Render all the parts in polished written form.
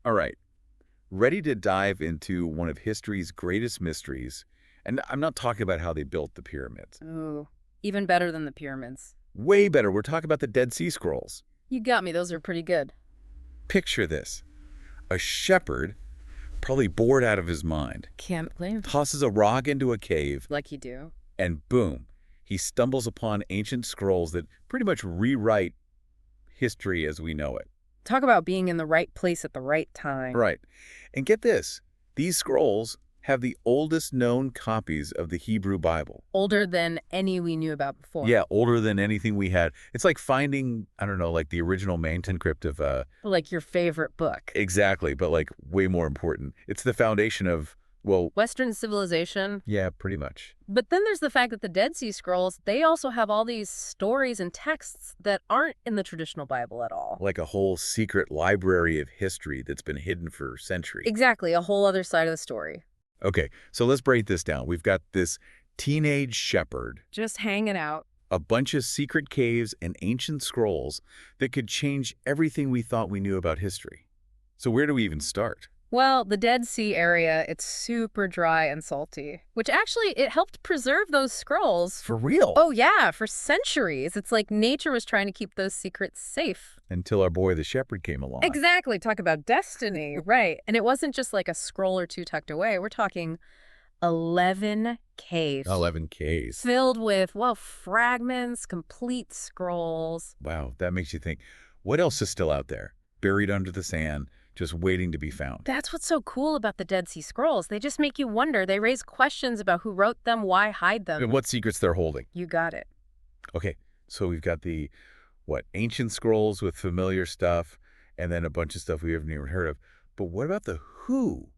All right, ready to dive into one of history's greatest mysteries. And I'm not talking about how they built the pyramids. Ooh, even better than the pyramids. Way better, we're talking about the Dead Sea Scrolls. You got me, those are pretty good. Picture this. A shepherd, probably bored out of his mind, Can't blame. tosses a rock into a cave, Like you do. and boom, he stumbles upon ancient scrolls that pretty much rewrite history as we know it. Talk about being in the right place at the right time. Right. And get this, these scrolls have the oldest known copies of the Hebrew Bible. Older than any we knew about before. Yeah, older than anything we had. It's like finding, I don't know, like the original manuscript of Like your favorite book. exactly, but like way more important. It's the foundation of, well, Western civilization. yeah, pretty much. But then there's the fact that the Dead Sea Scrolls, they also have all these stories and texts that aren't in the traditional Bible at all. Like a whole secret library of history that's been hidden for centuries. Exactly, a whole other side of the story. Okay, so let's break this down. We've got this teenage shepherd, Just hanging out. a bunch of secret caves and ancient scrolls that could change everything we thought we knew about history. So where do we even start? Well, the Dead Sea area, it's super dry and salty, which actually, it helped preserve those scrolls. For real? Oh yeah, for centuries. It's like nature was trying to keep those secrets safe. Until our boy the shepherd came along. Exactly. Talk about destiny. Right. And it wasn't just like a scroll or two tucked away. We're talking 11 caves. 11 Ks. Filled with, well, fragments, complete scrolls. Wow, that makes you think. What else is still out there? Buried under the sand, just waiting to be found. That's what's so cool about the Dead Sea Scrolls. They just make you wonder. They raise questions about who wrote them, why hide them. And what secrets they're holding. You got it. Okay, so we've got the, what, ancient scrolls with familiar stuff, and then a bunch of stuff we haven't even heard of. But what about the who?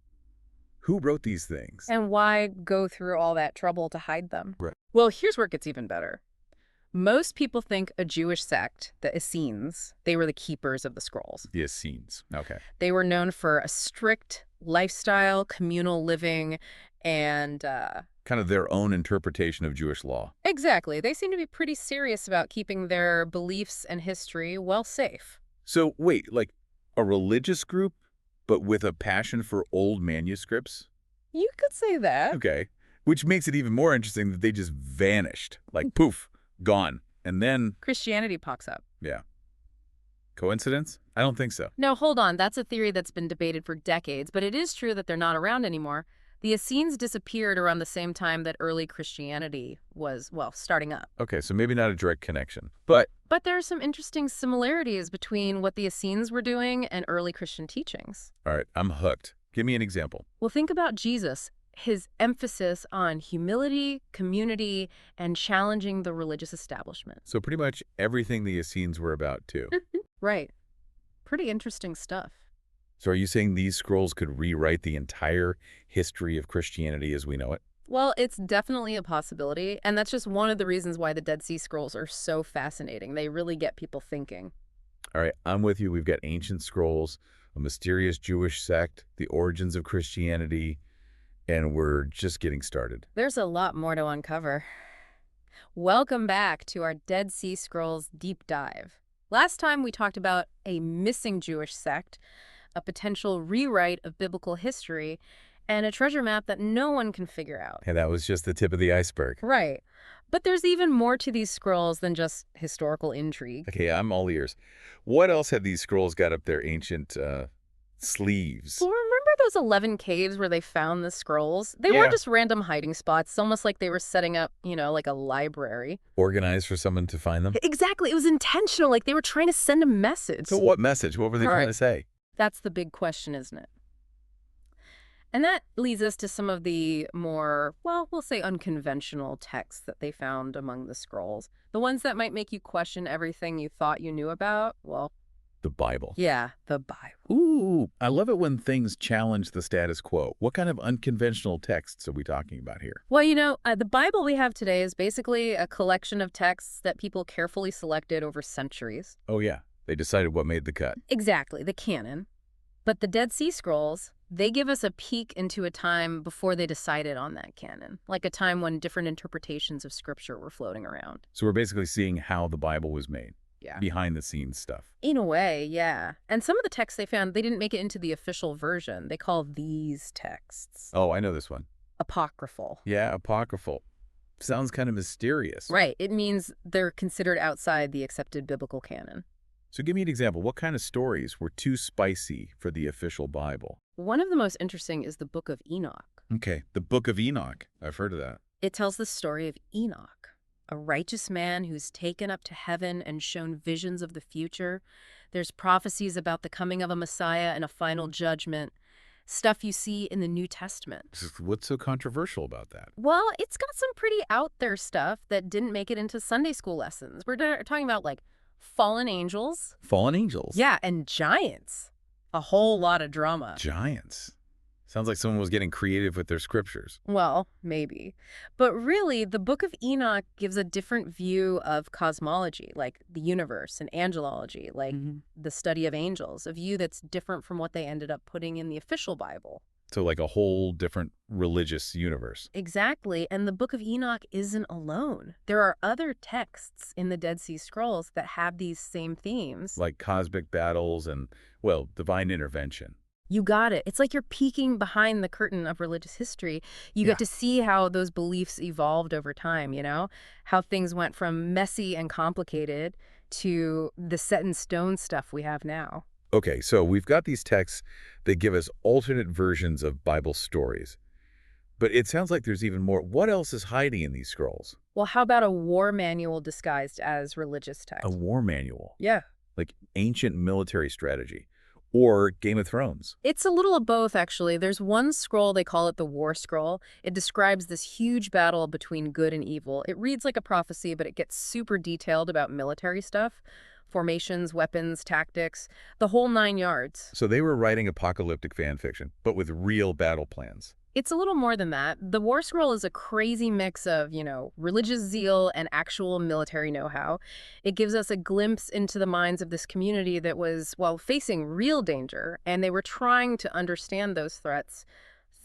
Who wrote these things? And why go through all that trouble to hide them? Right. Well, here's where it gets even better. Most people think a Jewish sect, the Essenes, they were the keepers of the scrolls. The Essenes. Okay. They were known for a strict lifestyle, communal living, and Kind of their own interpretation of Jewish law. exactly. They seem to be pretty serious about keeping their beliefs and history well safe. So wait, like a religious group, but with a passion for old manuscripts? You could say that. Okay. Which makes it even more interesting that they just vanished. Like poof, gone. And then, Christianity pops up. yeah. Coincidence? I don't think so. No, hold on. That's a theory that's been debated for decades, but it is true that they're not around anymore. The Essenes disappeared around the same time that early Christianity was, well, starting up. Okay, so maybe not a direct connection. But But there are some interesting similarities between what the Essenes were doing and early Christian teachings. all right, I'm hooked. Give me an example. Well, think about Jesus, his emphasis on humility, community, and challenging the religious establishment. So pretty much everything the Essenes were about, too. Right. Pretty interesting stuff. So are you saying these scrolls could rewrite the entire history of Christianity as we know it? Well, it's definitely a possibility, and that's just one of the reasons why the Dead Sea Scrolls are so fascinating. They really get people thinking. All right, I'm with you. We've got ancient scrolls, a mysterious Jewish sect, the origins of Christianity, and we're just getting started. There's a lot more to uncover. Welcome back to our Dead Sea Scrolls deep dive. Last time we talked about a missing Jewish sect, a potential rewrite of biblical history, and a treasure map that no one can figure out. And that was just the tip of the iceberg. Right. But there's even more to these scrolls than just historical intrigue. Okay, I'm all ears. What else have these scrolls got up their ancient sleeves? Well, remember those 11 caves where they found the scrolls? They Yeah. weren't just random hiding spots. It's almost like they were setting up, like a library. Organized for someone to find them? Exactly. It was intentional. Like they were trying to send a message. So what message? What were they All trying right. to say? That's the big question, isn't it? And that leads us to some of the more, well, we'll say unconventional texts that they found among the scrolls. The ones that might make you question everything you thought you knew about. Well, The Bible. yeah, the Bible. Ooh, I love it when things challenge the status quo. What kind of unconventional texts are we talking about here? Well, the Bible we have today is basically a collection of texts that people carefully selected over centuries. Oh, yeah. They decided what made the cut. Exactly, the canon. But the Dead Sea Scrolls, they give us a peek into a time before they decided on that canon, like a time when different interpretations of Scripture were floating around. So we're basically seeing how the Bible was made. Yeah. behind-the-scenes stuff. In a way, yeah. And some of the texts they found, they didn't make it into the official version. They call these texts Oh, I know this one. apocryphal. Yeah, apocryphal. Sounds kind of mysterious. Right. It means they're considered outside the accepted biblical canon. So give me an example. What kind of stories were too spicy for the official Bible? One of the most interesting is the Book of Enoch. Okay, the Book of Enoch. I've heard of that. It tells the story of Enoch, a righteous man who's taken up to heaven and shown visions of the future. There's prophecies about the coming of a Messiah and a final judgment, stuff you see in the New Testament. What's so controversial about that? Well, it's got some pretty out there stuff that didn't make it into Sunday school lessons. We're talking about like fallen angels. Fallen angels? Yeah, and giants. A whole lot of drama. Giants. Sounds like someone was getting creative with their scriptures. Well, maybe. But really, the Book of Enoch gives a different view of cosmology, like the universe, and angelology, like the study of angels, a view that's different from what they ended up putting in the official Bible. So like a whole different religious universe. Exactly, and the Book of Enoch isn't alone. There are other texts in the Dead Sea Scrolls that have these same themes. Like cosmic battles and, well, divine intervention. You got it. It's like you're peeking behind the curtain of religious history. You get to see how those beliefs evolved over time, you know? How things went from messy and complicated to the set-in-stone stuff we have now. Okay, so we've got these texts that give us alternate versions of Bible stories. But it sounds like there's even more. What else is hiding in these scrolls? Well, how about a war manual disguised as religious text? A war manual. Yeah. Like ancient military strategy. Or Game of Thrones. It's a little of both, actually. There's one scroll, they call it the War Scroll. It describes this huge battle between good and evil. It reads like a prophecy, but it gets super detailed about military stuff. Formations, weapons, tactics, the whole 9 yards. So they were writing apocalyptic fan fiction, but with real battle plans. It's a little more than that. The War Scroll is a crazy mix of, religious zeal and actual military know-how. It gives us a glimpse into the minds of this community that was, facing real danger, and they were trying to understand those threats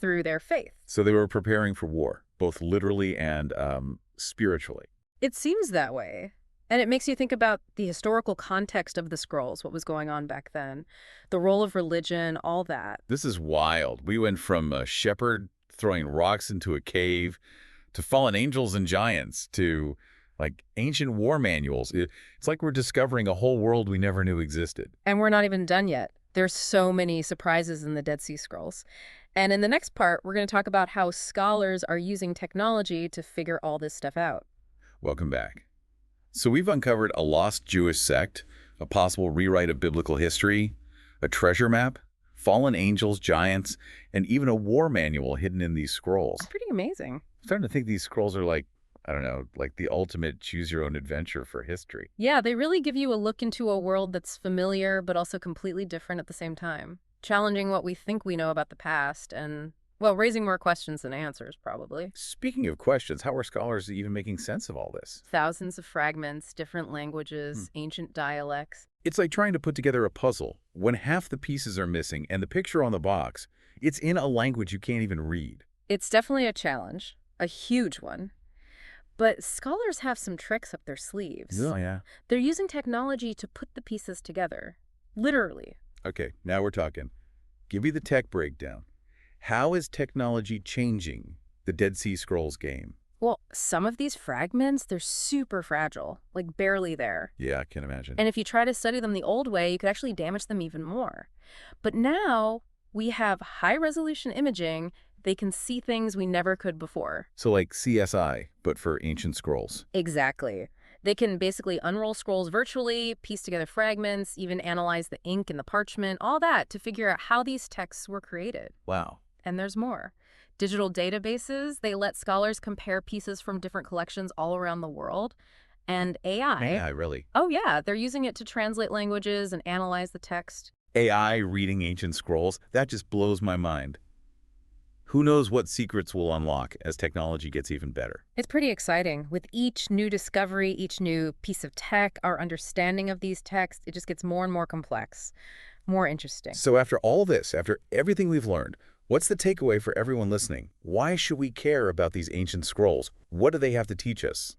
through their faith. So they were preparing for war, both literally and spiritually. It seems that way. And it makes you think about the historical context of the scrolls, what was going on back then, the role of religion, all that. This is wild. We went from a shepherd throwing rocks into a cave to fallen angels and giants to, like, ancient war manuals. It's like we're discovering a whole world we never knew existed. And we're not even done yet. There's so many surprises in the Dead Sea Scrolls. And in the next part, we're going to talk about how scholars are using technology to figure all this stuff out. Welcome back. So we've uncovered a lost Jewish sect, a possible rewrite of biblical history, a treasure map, fallen angels, giants, and even a war manual hidden in these scrolls. It's pretty amazing. I'm starting to think these scrolls are like, I don't know, like the ultimate choose-your-own-adventure for history. Yeah, they really give you a look into a world that's familiar but also completely different at the same time, challenging what we think we know about the past and, raising more questions than answers, probably. Speaking of questions, how are scholars even making sense of all this? Thousands of fragments, different languages, ancient dialects. It's like trying to put together a puzzle. When half the pieces are missing and the picture on the box, it's in a language you can't even read. It's definitely a challenge, a huge one. But scholars have some tricks up their sleeves. Oh, yeah. They're using technology to put the pieces together, literally. Okay, now we're talking. Give me the tech breakdown. How is technology changing the Dead Sea Scrolls game? Well, some of these fragments, they're super fragile, like barely there. Yeah, I can imagine. And if you try to study them the old way, you could actually damage them even more. But now we have high-resolution imaging. They can see things we never could before. So like CSI, but for ancient scrolls. Exactly. They can basically unroll scrolls virtually, piece together fragments, even analyze the ink and the parchment, all that to figure out how these texts were created. Wow. And there's more. Digital databases, they let scholars compare pieces from different collections all around the world. And AI. AI, really? Oh, yeah. They're using it to translate languages and analyze the text. AI reading ancient scrolls? That just blows my mind. Who knows what secrets we'll unlock as technology gets even better? It's pretty exciting. With each new discovery, each new piece of tech, our understanding of these texts, it just gets more and more complex, more interesting. So after all this, after everything we've learned, what's the takeaway for everyone listening? Why should we care about these ancient scrolls? What do they have to teach us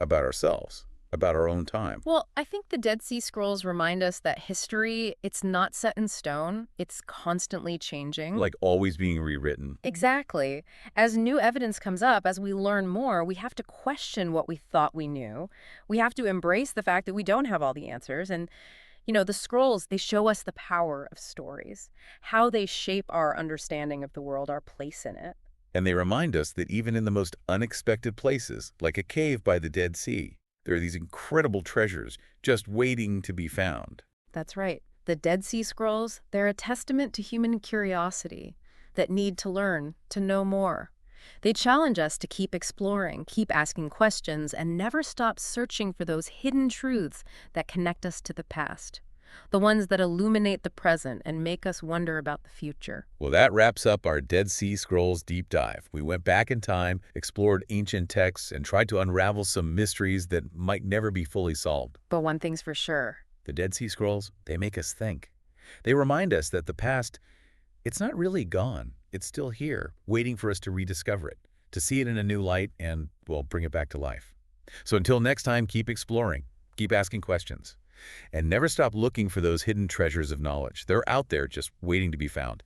about ourselves? about our own time. Well, I think the Dead Sea Scrolls remind us that history, it's not set in stone. It's constantly changing. Like always being rewritten. Exactly. As new evidence comes up, as we learn more, we have to question what we thought we knew. We have to embrace the fact that we don't have all the answers. And, the scrolls, they show us the power of stories, how they shape our understanding of the world, our place in it. And they remind us that even in the most unexpected places, like a cave by the Dead Sea, there are these incredible treasures just waiting to be found. That's right. The Dead Sea Scrolls, they're a testament to human curiosity, that need to learn, to know more. They challenge us to keep exploring, keep asking questions, and never stop searching for those hidden truths that connect us to the past, the ones that illuminate the present and make us wonder about the future. Well, that wraps up our Dead Sea Scrolls deep dive. We went back in time, explored ancient texts, and tried to unravel some mysteries that might never be fully solved. But one thing's for sure. The Dead Sea Scrolls, they make us think. They remind us that the past, it's not really gone. It's still here, waiting for us to rediscover it, to see it in a new light and, well, bring it back to life. So until next time, keep exploring, keep asking questions, and never stop looking for those hidden treasures of knowledge. They're out there just waiting to be found.